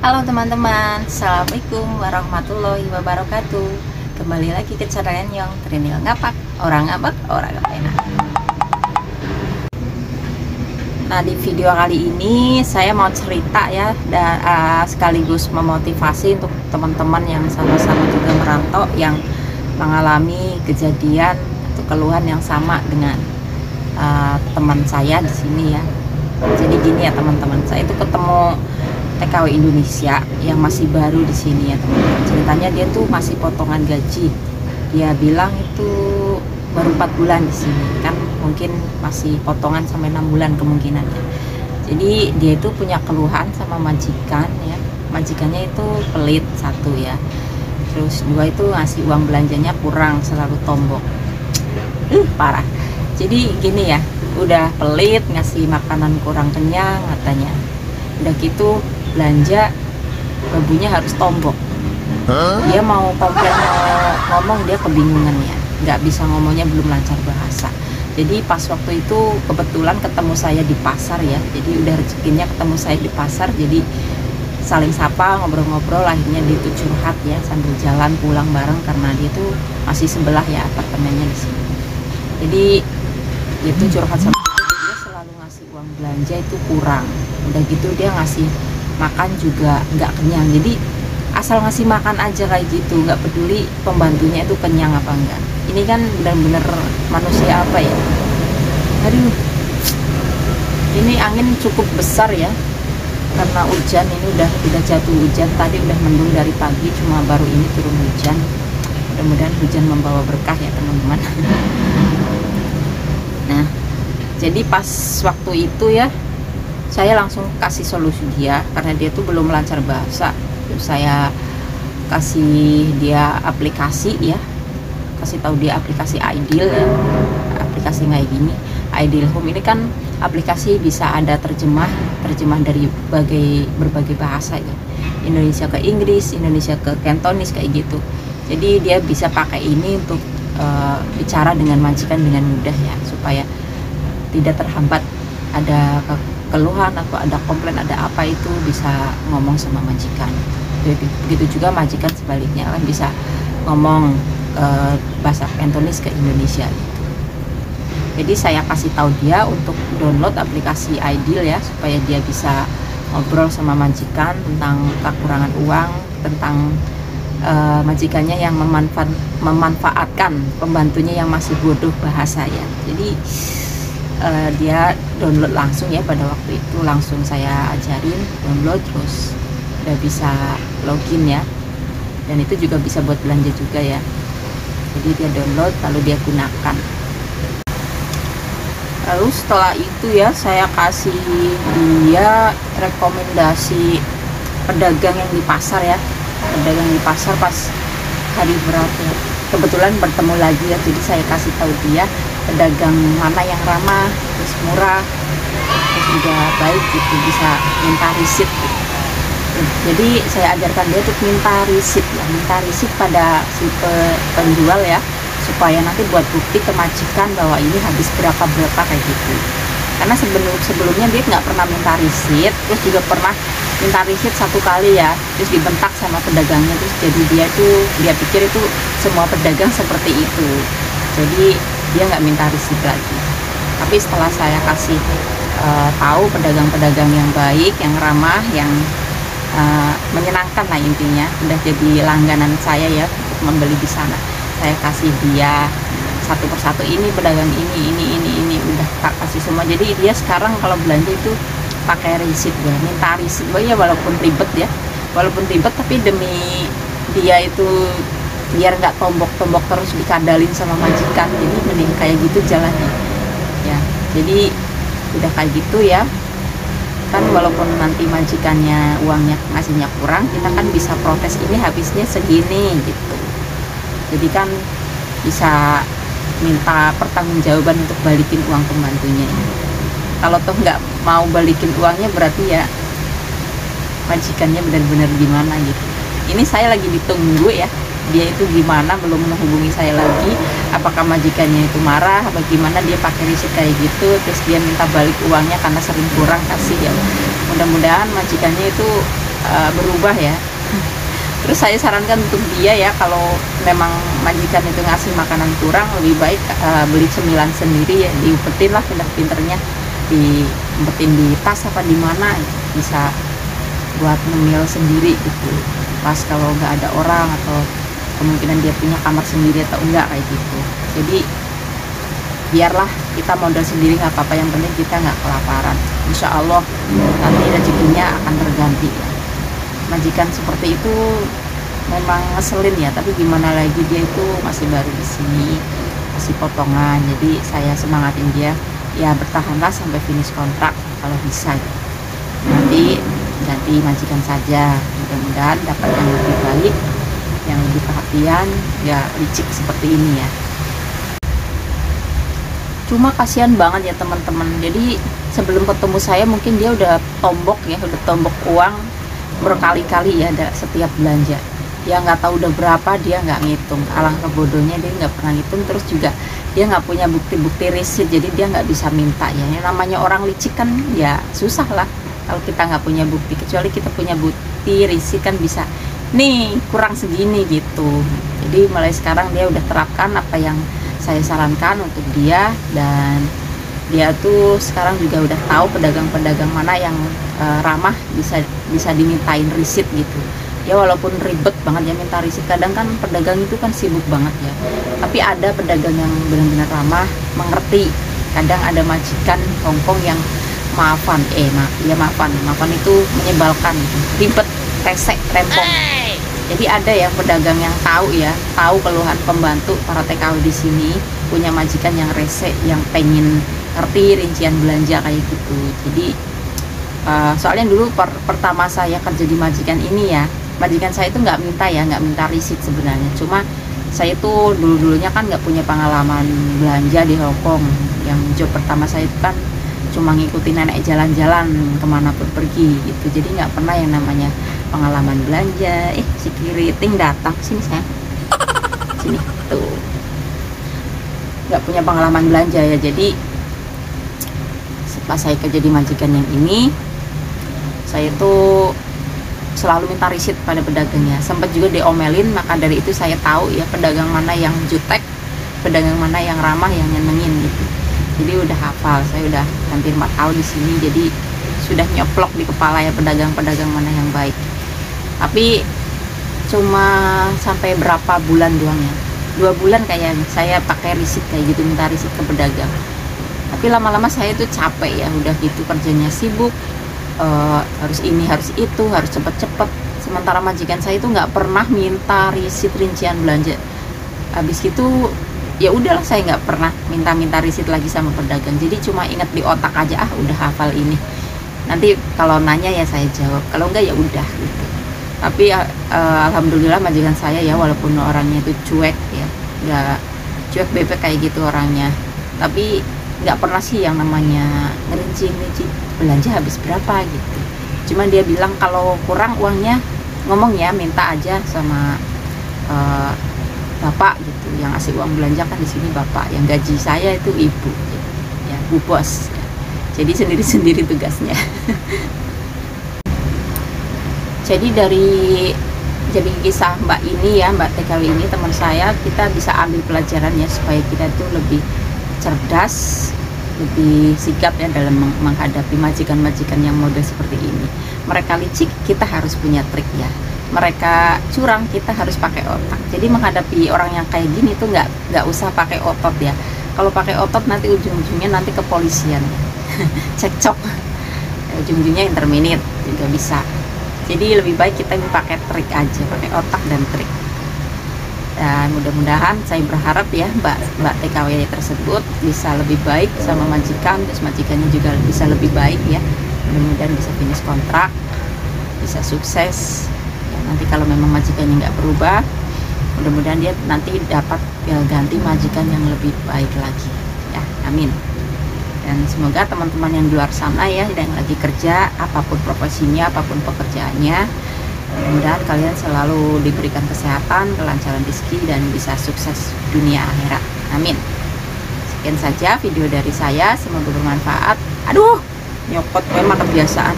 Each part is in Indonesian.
Halo teman-teman, Assalamualaikum warahmatullahi wabarakatuh. Kembali lagi ke channel yang Trinil Ngapak, orang ngapak, orang enak. Nah, di video kali ini saya mau cerita ya, dan sekaligus memotivasi untuk teman-teman yang sama-sama juga merantau, yang mengalami kejadian atau keluhan yang sama dengan teman saya di sini ya. Jadi gini ya teman-teman, saya itu ketemu TKW Indonesia yang masih baru di sini ya teman-teman. Ceritanya dia tuh masih potongan gaji. Dia bilang itu baru 4 bulan di sini, kan mungkin masih potongan sampai 6 bulan kemungkinannya. Jadi dia itu punya keluhan sama majikan ya. Majikannya itu pelit, satu ya. Terus dua itu ngasih uang belanjanya kurang, selalu tombok. Parah. Jadi gini ya, udah pelit, ngasih makanan kurang kenyang katanya. Udah gitu belanja babunya harus tombok. Dia mau komplain, mau ngomong, dia kebingungan ya, nggak bisa ngomongnya, belum lancar bahasa. Jadi pas waktu itu kebetulan ketemu saya di pasar ya, jadi udah rezekinya ketemu saya di pasar, jadi saling sapa, ngobrol-ngobrol, akhirnya dia tuh curhat ya sambil jalan pulang bareng, karena dia tuh masih sebelah ya apartemennya di sini. Jadi dia tuh curhat sama dia, selalu ngasih uang belanja itu kurang. Udah gitu dia ngasih makan juga nggak kenyang, jadi asal ngasih makan aja kayak gitu, nggak peduli pembantunya itu kenyang apa enggak. Ini kan benar-benar manusia apa ya. Aduh, ini angin cukup besar ya, karena hujan, ini udah jatuh hujan, tadi udah mendung dari pagi, cuma baru ini turun hujan. Mudah-mudahan hujan membawa berkah ya teman-teman. Nah, jadi pas waktu itu ya, saya langsung kasih solusi dia, karena dia tuh belum lancar bahasa. Terus saya kasih dia aplikasi ya, kasih tahu dia aplikasi Ideal ya, aplikasi kayak gini. Ideal Home ini kan aplikasi bisa ada terjemah dari berbagai bahasa ya, Indonesia ke Inggris, Indonesia ke Cantonese kayak gitu. Jadi dia bisa pakai ini untuk bicara dengan majikan dengan mudah ya, supaya tidak terhambat ada keluhan atau ada komplain, ada apa, itu bisa ngomong sama majikan. Begitu juga majikan sebaliknya kan bisa ngomong bahasa Cantonese ke Indonesia gitu. Jadi saya kasih tahu dia untuk download aplikasi Ideal ya, supaya dia bisa ngobrol sama majikan tentang kekurangan uang, tentang majikannya yang memanfaatkan pembantunya yang masih bodoh bahasa ya. Jadi dia download langsung ya, pada waktu itu langsung saya ajarin download, terus udah bisa login ya, dan itu juga bisa buat belanja juga ya. Jadi dia download lalu dia gunakan. Lalu setelah itu ya, saya kasih dia rekomendasi pedagang yang di pasar ya, pedagang di pasar pas hari berapa ya, kebetulan bertemu lagi ya. Jadi saya kasih tahu dia pedagang mana yang ramah, terus murah, terus juga baik gitu, bisa minta risit gitu. Jadi saya ajarkan dia untuk minta risit ya, minta risit pada si penjual ya, supaya nanti buat bukti ke majikan bahwa ini habis berapa kayak gitu. Karena sebelumnya dia nggak pernah minta risit, terus juga pernah minta risit satu kali ya, terus dibentak sama pedagangnya, terus jadi dia pikir itu semua pedagang seperti itu, jadi dia nggak minta risit lagi. Tapi setelah saya kasih tahu pedagang-pedagang yang baik, yang ramah, yang menyenangkan lah intinya, udah jadi langganan saya ya untuk membeli di sana. Saya kasih dia satu persatu, ini pedagang ini udah tak kasih semua. Jadi dia sekarang kalau belanja itu pakai risit ya, minta risit ya, walaupun ribet tapi demi dia itu biar nggak tombok terus dikadalin sama majikan, jadi mending kayak gitu jalannya ya. Jadi udah kayak gitu ya kan, walaupun nanti majikannya uangnya ngasihnya kurang, kita kan bisa protes, ini habisnya segini gitu. Jadi kan bisa minta pertanggungjawaban untuk balikin uang pembantunya. Kalau toh nggak mau balikin uangnya, berarti ya majikannya benar-benar gimana gitu. Ini saya lagi ditunggu ya, dia itu gimana, belum menghubungi saya lagi. Apakah majikannya itu marah apa gimana, dia pakai riset kayak gitu, terus dia minta balik uangnya karena sering kurang kasih ya. Mudah-mudahan majikannya itu berubah ya. Terus saya sarankan untuk dia ya, kalau memang majikan itu ngasih makanan kurang, lebih baik beli cemilan sendiri ya, diumpetin lah pinter-pinternya, diumpetin di tas apa di mana, bisa buat ngemil sendiri gitu. Pas kalau nggak ada orang atau kemungkinan dia punya kamar sendiri atau enggak kayak gitu. Jadi biarlah kita modal sendiri nggak apa-apa, yang penting kita nggak kelaparan. Insya Allah nanti rezekinya akan terganti ya. Majikan seperti itu memang ngeselin ya, tapi gimana lagi, dia itu masih baru di sini, masih potongan. Jadi saya semangatin dia ya, bertahanlah sampai finish kontrak kalau bisa. Nanti ganti majikan saja, mudah-mudahan dapat yang lebih baik, yang lebih perhatian, ya licik seperti ini ya. Cuma kasihan banget ya teman-teman, jadi sebelum ketemu saya mungkin dia udah tombok ya, udah tombok uang berkali-kali ya, ada setiap belanja ya, nggak tahu udah berapa, dia nggak ngitung. Alangkah bodohnya, dia nggak pernah ngitung. Terus juga dia nggak punya bukti-bukti receipt, jadi dia nggak bisa minta ya. Yang namanya orang licik kan ya susah lah kalau kita nggak punya bukti. Kecuali kita punya bukti receipt kan bisa, nih kurang segini gitu. Jadi mulai sekarang dia udah terapkan apa yang saya sarankan untuk dia, dan dia tuh sekarang juga udah tahu pedagang-pedagang mana yang ramah, bisa dimintain receipt gitu ya. Walaupun ribet banget ya minta receipt, kadang kan pedagang itu kan sibuk banget ya, tapi ada pedagang yang benar-benar ramah, mengerti. Kadang ada majikan Hongkong yang maafan itu menyebalkan, ribet, resek, rempong. Jadi ada ya pedagang yang tahu keluhan pembantu para TKW di sini, punya majikan yang rese, yang pengen ngerti rincian belanja kayak gitu. Jadi soalnya dulu pertama saya kerja di majikan ini ya, majikan saya itu nggak minta receipt sebenarnya. Cuma saya itu dulunya kan nggak punya pengalaman belanja di Hongkong. Yang job pertama saya itu kan cuma ngikutin nenek jalan-jalan kemanapun pergi gitu. Jadi nggak pernah yang namanya pengalaman belanja. Si Kiriting datang sini, sayang, sini tuh, nggak punya pengalaman belanja ya. Jadi setelah saya kerja di majikan yang ini, saya tuh selalu minta receipt pada pedagangnya. Sempat juga diomelin, maka dari itu saya tahu ya pedagang mana yang jutek, pedagang mana yang ramah, yang nyenengin gitu. Jadi udah hafal, saya udah hampir 4 tahun di sini, jadi sudah nyoplok di kepala ya pedagang-pedagang mana yang baik. Tapi cuma sampai berapa bulan doang ya, 2 bulan kayak saya pakai receipt kayak gitu, minta receipt ke pedagang. Tapi lama-lama saya tuh capek ya, udah gitu kerjanya sibuk, harus ini harus itu, harus cepet-cepet. Sementara majikan saya itu nggak pernah minta receipt rincian belanja. Habis gitu ya udahlah, saya nggak pernah minta receipt lagi sama pedagang. Jadi cuma ingat di otak aja, udah hafal ini, nanti kalau nanya ya saya jawab, kalau enggak ya udah gitu. Tapi alhamdulillah majikan saya ya, walaupun orangnya itu cuek ya, nggak cuek bebek kayak gitu orangnya, tapi nggak pernah sih yang namanya ngerinci belanja habis berapa gitu. Cuman dia bilang kalau kurang uangnya, ngomong ya, minta aja sama bapak gitu, yang ngasih uang belanja kan di sini bapak, yang gaji saya itu ibu gitu, ya bu bos ya. Jadi sendiri-sendiri tugasnya. Jadi kisah Mbak ini ya, Mbak TKW ini teman saya, kita bisa ambil pelajaran ya, supaya kita tuh lebih cerdas, lebih sigap ya dalam menghadapi majikan-majikan yang model seperti ini. Mereka licik, kita harus punya trik ya. Mereka curang, kita harus pakai otak. Jadi menghadapi orang yang kayak gini tuh nggak usah pakai otot ya. Kalau pakai otot nanti ujung-ujungnya nanti kepolisian, cekcok, ujung-ujungnya interminate juga bisa. Jadi lebih baik kita pakai trik aja, pakai otak dan trik. Dan mudah-mudahan saya berharap ya Mbak TKW tersebut bisa lebih baik sama majikan, terus majikannya juga bisa lebih baik ya. Mudah-mudahan bisa finish kontrak, bisa sukses. Ya, nanti kalau memang majikannya nggak berubah, mudah-mudahan dia nanti dapat ganti majikan yang lebih baik lagi ya, amin. Dan semoga teman-teman yang di luar sana ya, yang lagi kerja, apapun profesinya, apapun pekerjaannya, mudah-mudahan kalian selalu diberikan kesehatan, kelancaran rezeki, dan bisa sukses dunia akhirat, amin. Sekian saja video dari saya, semoga bermanfaat. Aduh, nyokot memang kebiasaan.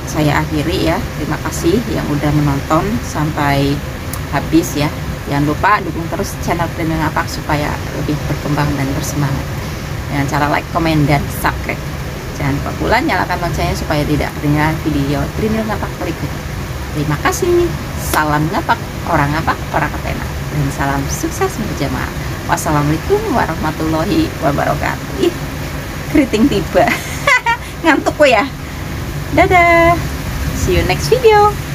saya akhiri ya. Terima kasih yang udah menonton sampai habis ya. Jangan lupa dukung terus channel Trinil Ngapak supaya lebih berkembang dan bersemangat dengan cara like, komen, dan subscribe. Jangan lupa pula nyalakan loncengnya supaya tidak ketinggalan video Trinil Ngapak berikutnya. Terima kasih. Salam ngapak, orang ngapak, orang ketena, dan salam sukses berjamaah. Wassalamualaikum warahmatullahi wabarakatuh. Ih, keriting tiba. Ngantuk kok ya. Dadah. See you next video.